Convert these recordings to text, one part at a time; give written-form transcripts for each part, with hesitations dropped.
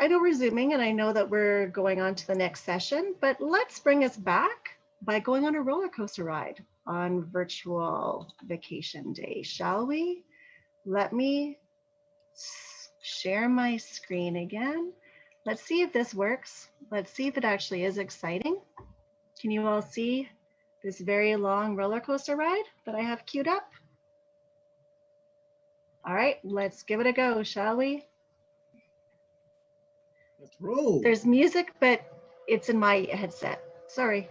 I know we're Zooming and I know that we're going on to the next session, but let's bring us back by going on a roller coaster ride on virtual vacation day, shall we? Let me share my screen again. Let's see if this works. Let's see if it actually is exciting. Can you all see this very long roller coaster ride that I have queued up? All right, let's give it a go, shall we? Let's roll. There's music, but it's in my headset. Sorry.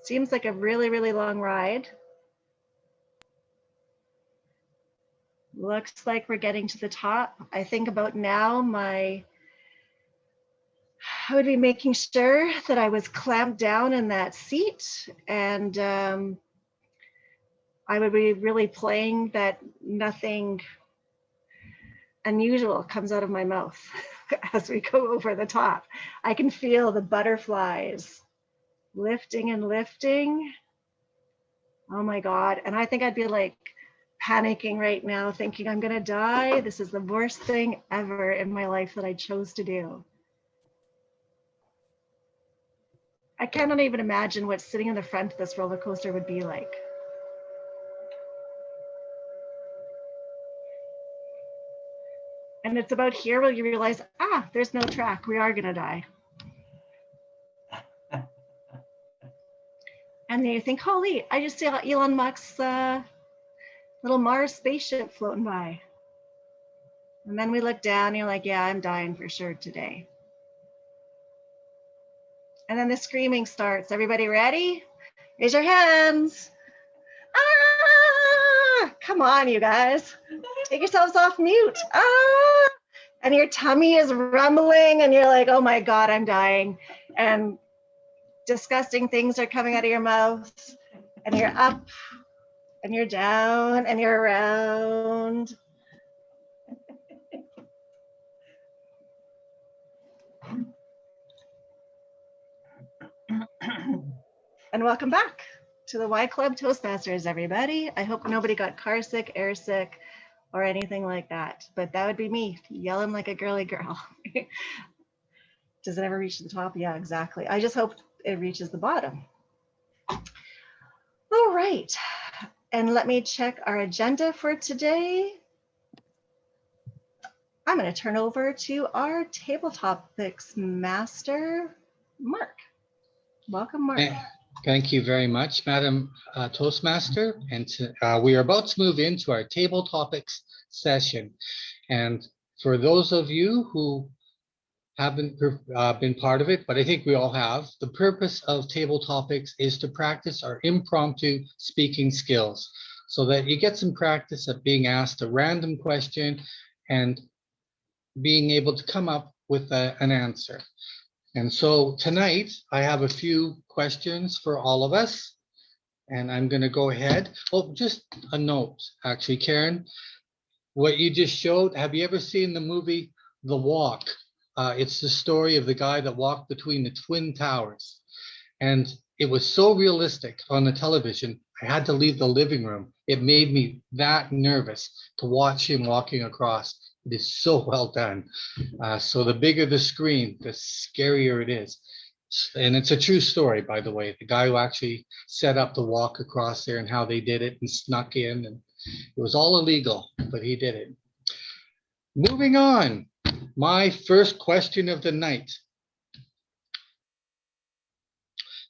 Seems like a really, really long ride. Looks like we're getting to the top. I think about now I would be making sure that I was clamped down in that seat, and I would be really playing that nothing unusual comes out of my mouth as we go over the top. I can feel the butterflies lifting and lifting. Oh my God. And I think I'd be like panicking right now, thinking I'm gonna die. This is the worst thing ever in my life that I chose to do. I cannot even imagine what sitting in the front of this roller coaster would be like. And it's about here where you realize, there's no track. We are gonna die. And then you think, holy, I just saw Elon Musk's little Mars spaceship floating by. And then we look down and you're like, yeah, I'm dying for sure today. And then the screaming starts. Everybody ready? Raise your hands. Ah! Come on, you guys. Take yourselves off mute. Ah! And your tummy is rumbling and you're like, oh my God, I'm dying. And disgusting things are coming out of your mouth. And you're up and you're down and you're around. And welcome back to the Y Club Toastmasters, everybody. I hope nobody got car sick, air sick, or anything like that. But that would be me yelling like a girly girl. Does it ever reach the top? Yeah, exactly. I just hope it reaches the bottom. All right. And let me check our agenda for today. I'm going to turn over to our table topics master, Mark. Welcome, Mark. Thank you very much, Madam Toastmaster. And we are about to move into our table topics session. And for those of you who haven't been part of it, but I think we all have, the purpose of table topics is to practice our impromptu speaking skills so that you get some practice at being asked a random question and being able to come up with an answer. And so tonight I have a few questions for all of us, and I'm going to go ahead. Oh, just a note, actually, Karen, what you just showed, have you ever seen the movie The Walk? It's the story of the guy that walked between the Twin Towers. And it was so realistic on the television, I had to leave the living room. It made me that nervous to watch him walking across. It is so well done. So the bigger the screen, the scarier it is. And it's a true story, by the way. The guy who actually set up the walk across there and how they did it and snuck in. And it was all illegal, but he did it. Moving on, my first question of the night.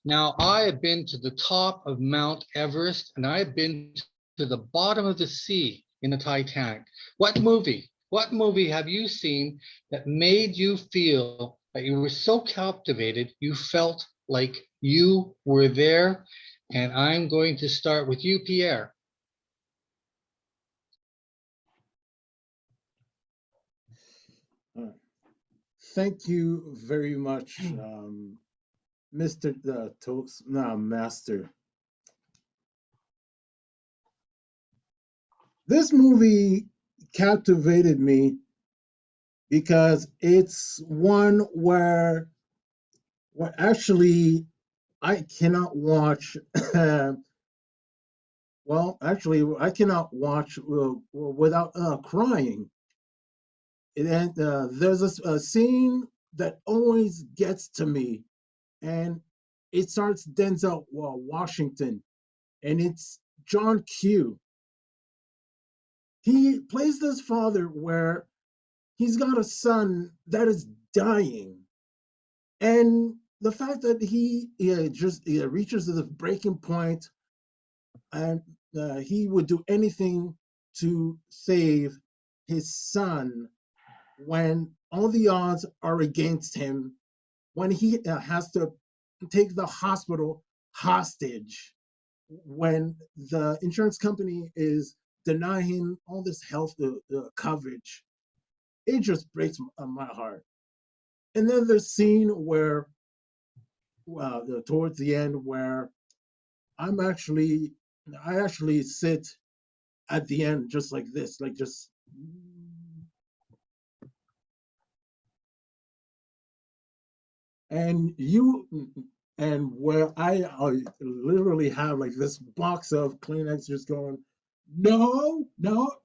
Now, I have been to the top of Mount Everest and I have been to the bottom of the sea in the Titanic. What movie have you seen that made you feel that you were so captivated, you felt like you were there? And I'm going to start with you, Pierre. Thank you very much, Mr. Master. This movie captivated me because it's one where actually I cannot watch. Well, actually, I cannot watch without crying. And there's a scene that always gets to me, and it starts Denzel Washington, and it's John Q. He plays this father where he's got a son that is dying, and the fact that he just reaches the breaking point, and he would do anything to save his son when all the odds are against him, when he has to take the hospital hostage, when the insurance company is denying him all this health coverage. It just breaks my heart. And then the scene where, towards the end, where I actually sit at the end just like this, like just. And where I literally have like this box of Kleenex just going, no,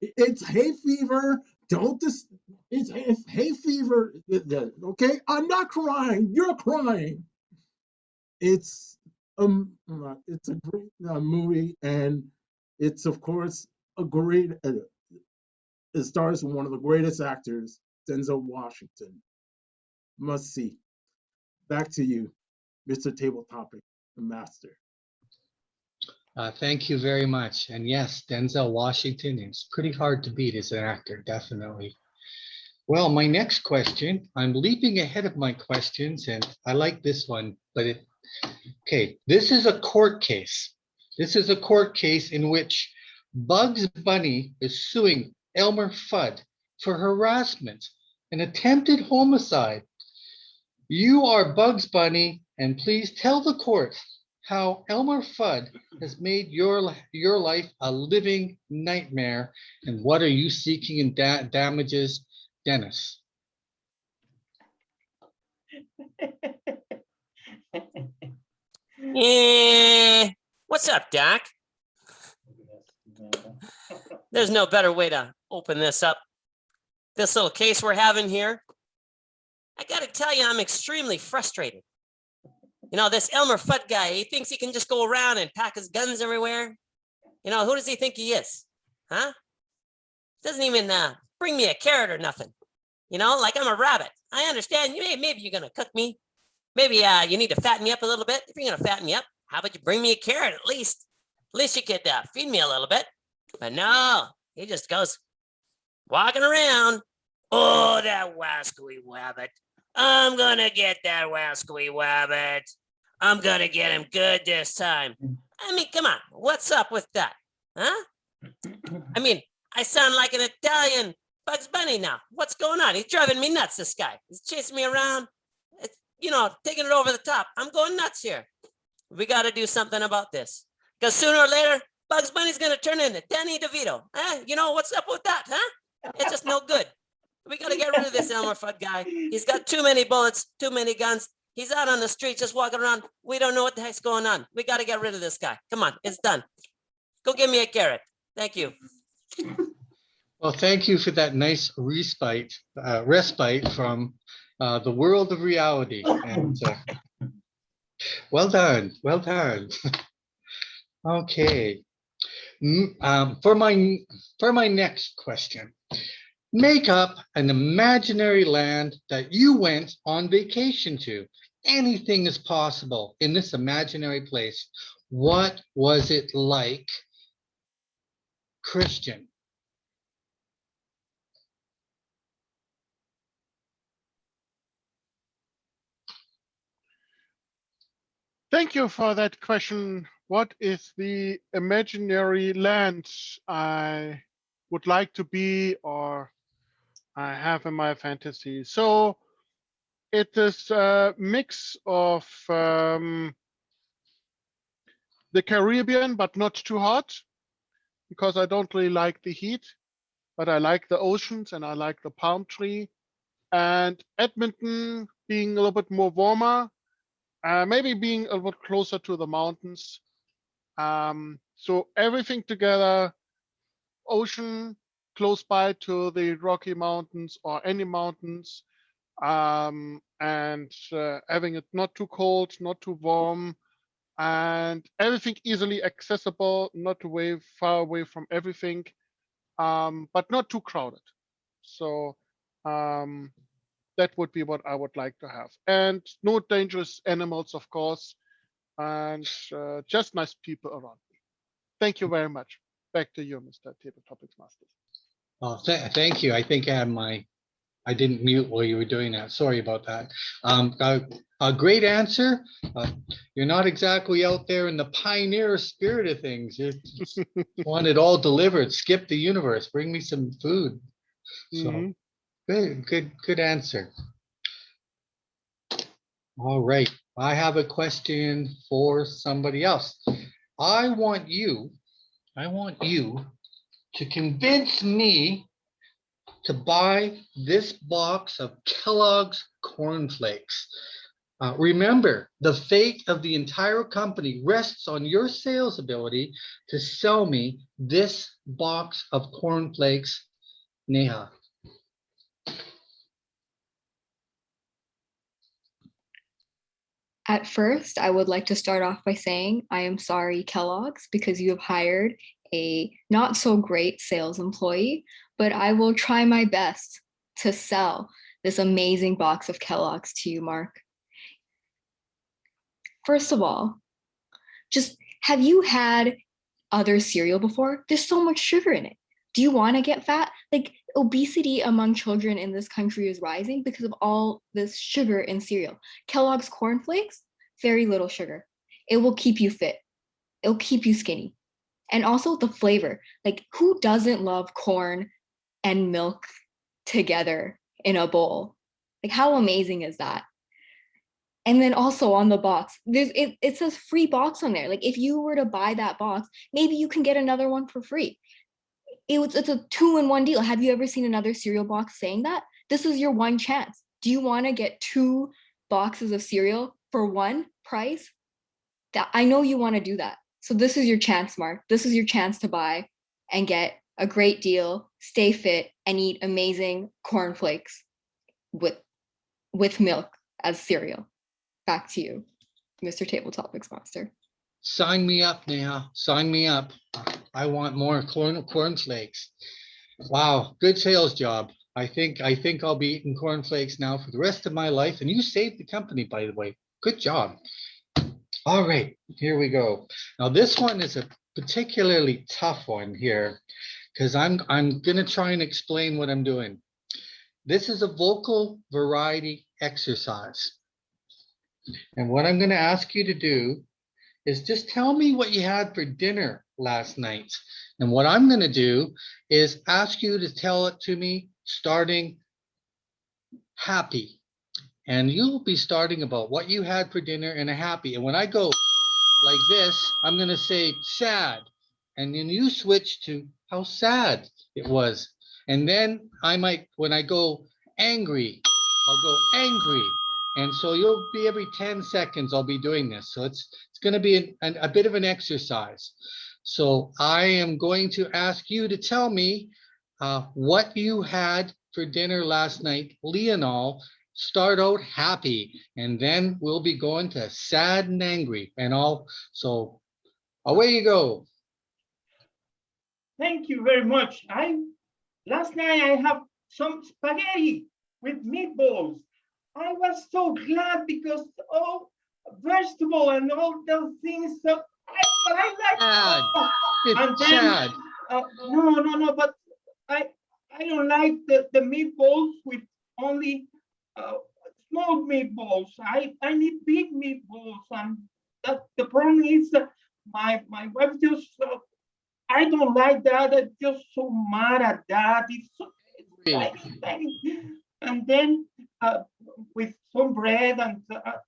it's hay fever. Don't this, it's hay fever. Okay, I'm not crying. You're crying. It's it's a great movie, and it's of course a great. It stars one of the greatest actors, Denzel Washington. Must see. Back to you, Mr. Table Topic Master. Thank you very much. And yes, Denzel Washington is pretty hard to beat as an actor, definitely. Well, my next question, I'm leaping ahead of my questions, and I like this one, but okay, this is a court case. This is a court case in which Bugs Bunny is suing Elmer Fudd for harassment and attempted homicide. You are Bugs Bunny, and please tell the court how Elmer Fudd has made your life a living nightmare, and what are you seeking in damages, Dennis? What's up, Doc? There's no better way to open this up. This little case we're having here, I gotta tell you, I'm extremely frustrated. You know, this Elmer Fudd guy, he thinks he can just go around and pack his guns everywhere. You know, who does he think he is? Huh? Doesn't even bring me a carrot or nothing. You know, like I'm a rabbit. I understand, maybe you're gonna cook me. Maybe you need to fatten me up a little bit. If you're gonna fatten me up, how about you bring me a carrot at least? At least you could feed me a little bit. But no, he just goes walking around. Oh, that wascally wabbit. I'm gonna get that wascally wabbit. I'm gonna get him good this time. I mean, come on, what's up with that? Huh? I mean, I sound like an Italian Bugs Bunny now. What's going on? He's driving me nuts, this guy. He's chasing me around. You know, taking it over the top. I'm going nuts here. We got to do something about this. Because sooner or later, Bugs Bunny's going to turn into Danny DeVito. You know, what's up with that, huh? It's just no good. We got to get rid of this Elmer Fudd guy. He's got too many bullets, too many guns. He's out on the street just walking around. We don't know what the heck's going on. We got to get rid of this guy. Come on, it's done. Go give me a carrot. Thank you. Well, thank you for that nice respite from the world of reality. And well done, well done. Okay. For my next question, make up an imaginary land that you went on vacation to. Anything is possible in this imaginary place. What was it like, Christian? Thank you for that question. What is the imaginary land I would like to be or I have in my fantasy? So it is a mix of the Caribbean, but not too hot, because I don't really like the heat, but I like the oceans and I like the palm tree. And Edmonton being a little bit more warmer, maybe being a little bit closer to the mountains. So everything together, ocean, close by to the Rocky Mountains or any mountains, and having it not too cold, not too warm, and everything easily accessible, not way far away from everything, but not too crowded. So that would be what I would like to have. And no dangerous animals, of course, and just nice people around me. Thank you very much. Back to you, Mr. Table Topics Master. Oh, thank you. I think I didn't mute while you were doing that. Sorry about that. A great answer. You're not exactly out there in the pioneer spirit of things. You just want it all delivered. Skip the universe. Bring me some food. So good answer. All right. I have a question for somebody else. I want you to convince me to buy this box of Kellogg's Corn Flakes. Remember, the fate of the entire company rests on your sales ability to sell me this box of Corn Flakes, Neha. At first, I would like to start off by saying I am sorry, Kellogg's, because you have hired a not so great sales employee, but I will try my best to sell this amazing box of Kellogg's to you, Mark. First of all, just have you had other cereal before? There's so much sugar in it. Do you want to get fat? Like, obesity among children in this country is rising because of all this sugar in cereal. Kellogg's Corn Flakes, very little sugar. It will keep you fit. It'll keep you skinny. And also the flavor. Like, who doesn't love corn and milk together in a bowl? Like, how amazing is that? And then also on the box, it says free box on there. Like, if you were to buy that box, maybe you can get another one for free. It's a 2-in-1 deal. Have you ever seen another cereal box saying that? This is your one chance. Do you want to get 2 boxes of cereal for one price? That I know you want to do that. So this is your chance, Mark. This is your chance to buy and get a great deal, stay fit, and eat amazing cornflakes with milk as cereal. Back to you, Mr. Table Topics Master. Sign me up, Neha. Sign me up. I want more cornflakes. Wow, good sales job. I think I'll be eating cornflakes now for the rest of my life. And you saved the company, by the way. Good job. All right, here we go. Now this one is a particularly tough one here because I'm gonna try and explain what I'm doing. This is a vocal variety exercise. And what I'm gonna ask you to do is just tell me what you had for dinner last night. And what I'm going to do is ask you to tell it to me starting happy. And you'll be starting about what you had for dinner and a happy. And when I go like this, I'm going to say sad. And then you switch to how sad it was. And then I might, when I go angry, I'll go angry. And so you'll be every 10 seconds, I'll be doing this. So it's going to be a bit of an exercise. So I am going to ask you to tell me what you had for dinner last night. Leonel, start out happy, and then we'll be going to sad and angry. And so away you go. Thank you very much. Last night I have some spaghetti with meatballs. I was so glad because all vegetable and all those things. So I like. Sad. And then, sad. No. But I don't like the meatballs with only small meatballs. I need big meatballs, and that the problem is that my wife just. I don't like that. I'm just so mad at that. It's so and then with some bread, and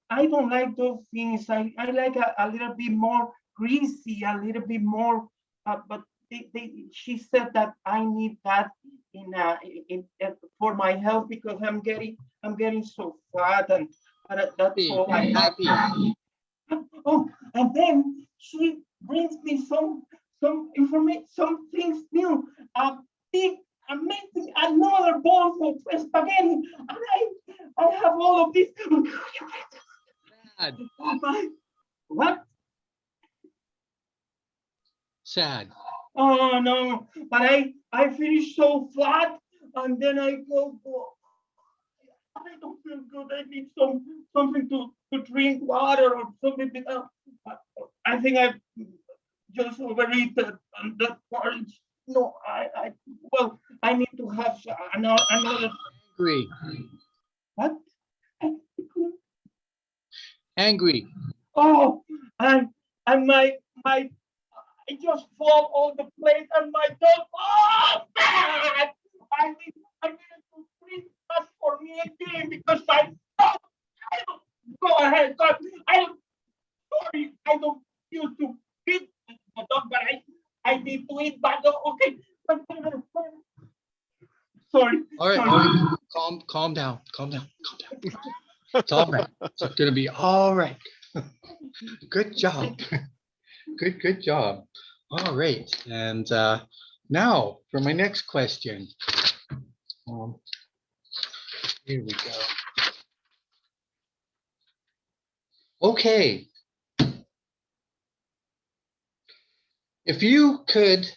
I don't like those things. I like a little bit more greasy, a little bit more. But she said that I need that in for my health because I'm getting so fat, and that's all I have. Oh, and then she brings me some information, some things new. A big making another bowl of spaghetti, and I have all of this. Sad. What? Sad. Oh no! But I feel so flat, and then I go. I don't feel good. I need something to drink, water or something. I think I just overeaten and that porridge. No, well, I need to have another. Angry. What? Angry. Oh, and my I just fall on the plate and my dog. Oh, man! I need to bring that for me again because I don't. Go ahead, God. Sorry, I don't used to feed the dog, but I need to eat that dog. Okay. Sorry. All right. sorry. All right. Calm down. Calm down. It's all right. It's gonna be all right. Good job. Good job. All right. And now for my next question. Here we go. Okay. If you could,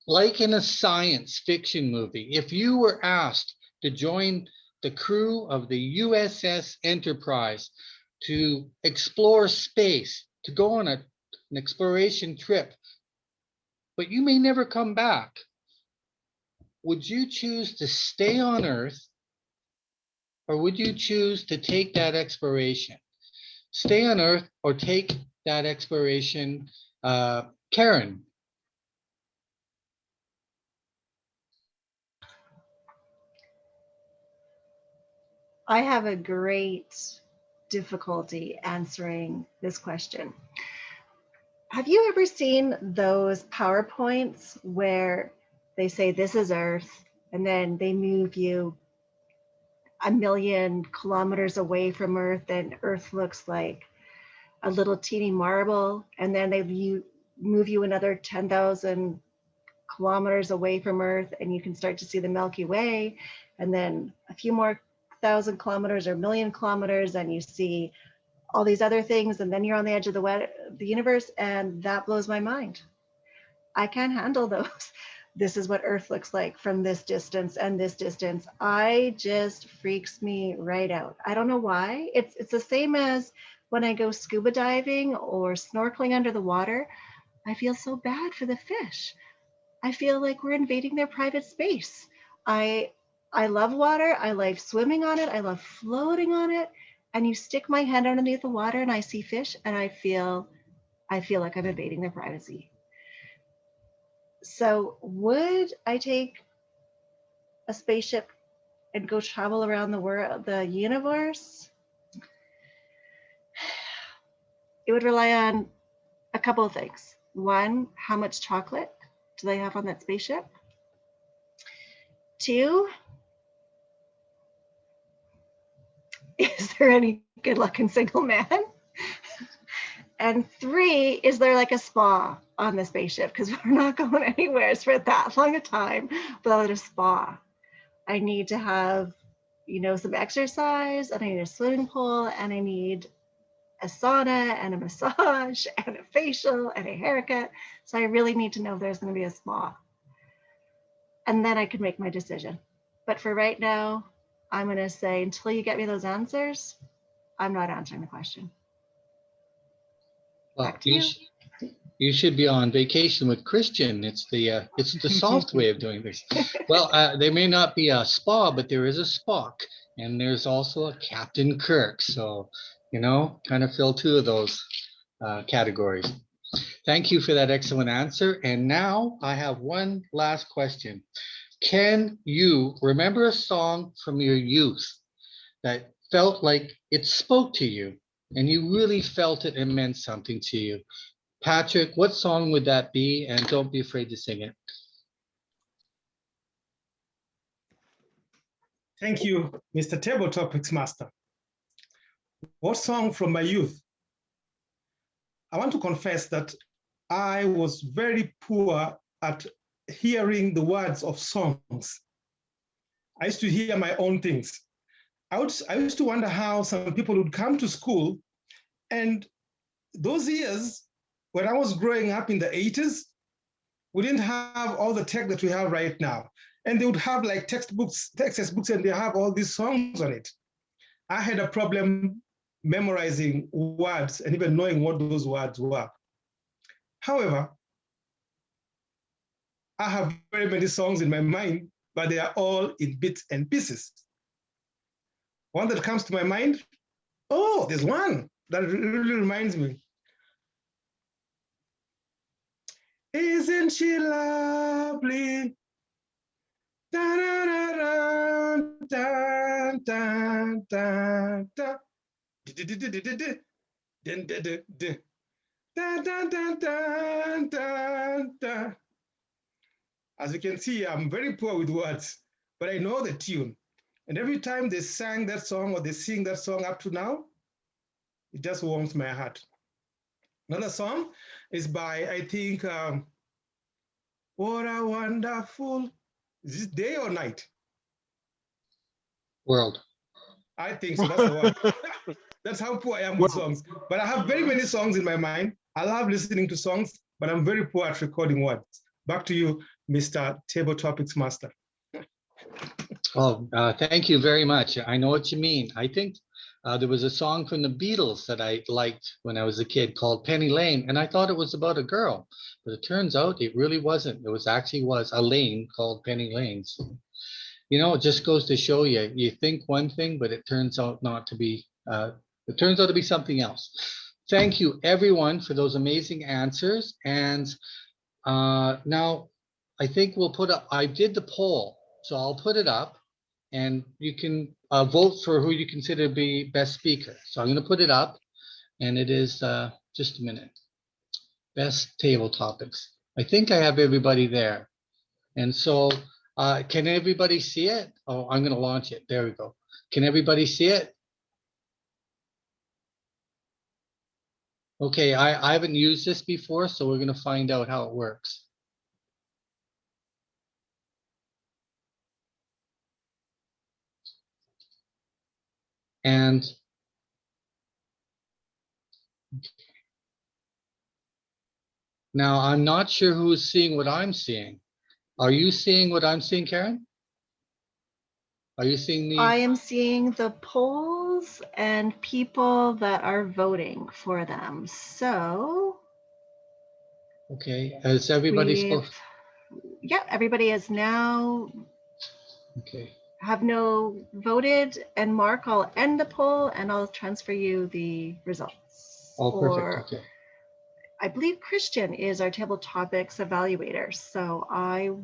like in a science fiction movie, if you were asked to join the crew of the USS Enterprise to explore space, to go on an exploration trip, but you may never come back, would you choose to stay on Earth or would you choose to take that exploration? Stay on Earth or take that exploration, Karen? I have a great difficulty answering this question. Have you ever seen those PowerPoints where they say this is Earth and then they move you 1,000,000 kilometers away from Earth and Earth looks like a little teeny marble, and then they move you another 10,000 kilometers away from Earth and you can start to see the Milky Way, and then a few more 1,000 kilometers or 1,000,000 kilometers and you see all these other things, and then you're on the edge of the universe, and that blows my mind. I can't handle those. This is what Earth looks like from this distance and this distance. I just freaks me right out. I don't know why. It's the same as when I go scuba diving or snorkeling under the water. I feel so bad for the fish. I feel like we're invading their private space. I love water. I like swimming on it. I love floating on it. And you stick my hand underneath the water and I see fish and I feel like I'm invading their privacy. So would I take a spaceship and go travel around the world, the universe? It would rely on a couple of things. One, how much chocolate do they have on that spaceship? Two, is there any good looking single man? And three, is there like a spa on the spaceship? Because we're not going anywhere for that long a time without a spa. I need to have, some exercise, and I need a swimming pool, and I need a sauna and a massage and a facial and a haircut. So I really need to know if there's going to be a spa. And then I could make my decision. But for right now, I'm going to say until you get me those answers, I'm not answering the question. Well, Back to you. You should be on vacation with Christian. It's the soft way of doing this. Well, there may not be a spa, but there is a Spock, and there's also a Captain Kirk. So, kind of fill two of those categories. Thank you for that excellent answer. And now I have one last question. Can you remember a song from your youth that felt like it spoke to you and you really felt it and meant something to you? Patrick, what song would that be? And don't be afraid to sing it. Thank you, Mr. Table Topics Master. What song from my youth? I want to confess that I was very poor at hearing the words of songs. I used to hear my own things. I used to wonder how some people would come to school, and those years when I was growing up in the 80s, we didn't have all the tech that we have right now. And they would have like textbooks, and they have all these songs on it. I had a problem memorizing words and even knowing what those words were. However, I have very many songs in my mind, but they are all in bits and pieces. One that comes to my mind, oh, there's one that really reminds me. Isn't she lovely? Da, da, da, da, da, da, da. As you can see, I'm very poor with words, but I know the tune. And every time they sang that song or they sing that song up to now, it just warms my heart. Another song is by, I think, What a Wonderful, is this day or night? World. I think so, that's the one. That's how poor I am with songs. But I have very many songs in my mind. I love listening to songs, but I'm very poor at recording words. Back to you, Mr. Table Topics Master. Oh, thank you very much. I know what you mean. I think there was a song from the Beatles that I liked when I was a kid called Penny Lane, and I thought it was about a girl, but it turns out it really wasn't. It was actually a lane called Penny Lane. So, you know, it just goes to show you, you think one thing, but it turns out not to be, it turns out to be something else. Thank you everyone for those amazing answers. And now I think we'll put up, I did the poll, so I'll put it up and you can vote for who you consider to be best speaker. So I'm going to put it up, and it is just a minute. Best table topics. I think I have everybody there. And so can everybody see it? Oh, I'm going to launch it. There we go. Can everybody see it? Okay, I haven't used this before, so we're going to find out how it works. And now I'm not sure who's seeing what I'm seeing. Are you seeing what I'm seeing, Karen? Are you seeing the? I am seeing the polls and people that are voting for them. So. Okay, has everybody spoken? Yeah, everybody is now. Okay. Have no voted, and Mark, I'll end the poll and I'll transfer you the results. Oh, perfect. Okay. I believe Christian is our table topics evaluator. So Oh,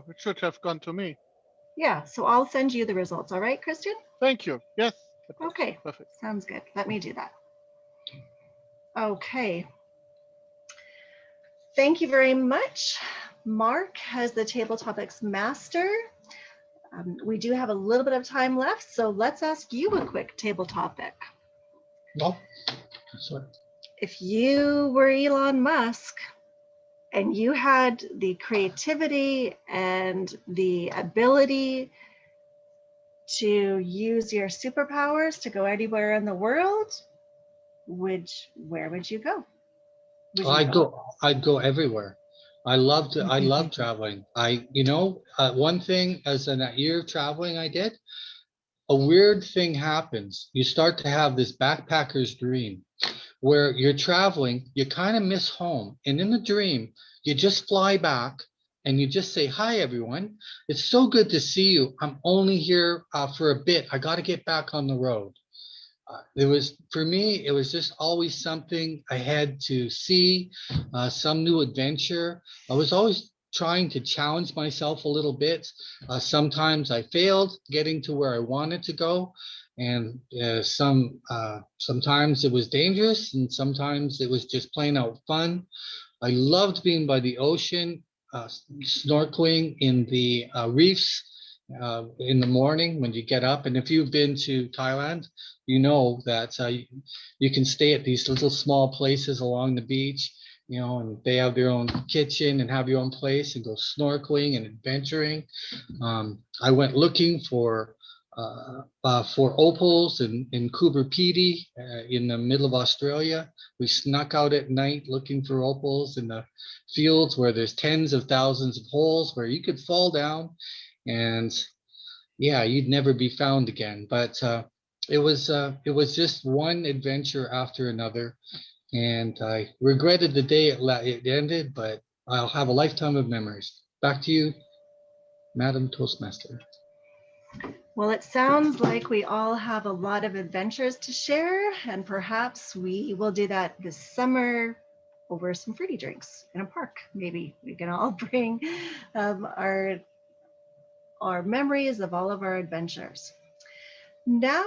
it should have gone to me. Yeah, so I'll send you the results. All right, Christian? Thank you. Yes. Okay, Perfect. sounds good. Let me do that. Okay. Thank you very much. Mark has the table topics master. We do have a little bit of time left, so let's ask you a quick table topic. No, sorry. If you were Elon Musk and you had the creativity and the ability to use your superpowers to go anywhere in the world, where would you go? I'd go everywhere. I love traveling. One thing as a year of traveling I did, a weird thing happens. You start to have this backpacker's dream where you're traveling, you kind of miss home. And in the dream, you just fly back and you just say, hi, everyone. It's so good to see you. I'm only here for a bit. I got to get back on the road. For me, it was just always something I had to see, some new adventure. I was always trying to challenge myself a little bit. Sometimes I failed getting to where I wanted to go. And sometimes it was dangerous and sometimes it was just plain out fun. I loved being by the ocean, snorkeling in the reefs in the morning when you get up. And if you've been to Thailand, you know that you can stay at these little small places along the beach and they have their own kitchen and have your own place and go snorkeling and adventuring. I went looking for opals in Coober Pedy in the middle of Australia. We snuck out at night looking for opals in the fields where there's tens of thousands of holes where you could fall down and yeah, you'd never be found again. But it was just one adventure after another. And I regretted the day it ended, but I'll have a lifetime of memories. Back to you, Madam Toastmaster. Well, it sounds like we all have a lot of adventures to share, and perhaps we will do that this summer over some fruity drinks in a park. Maybe we can all bring our memories of all of our adventures. Now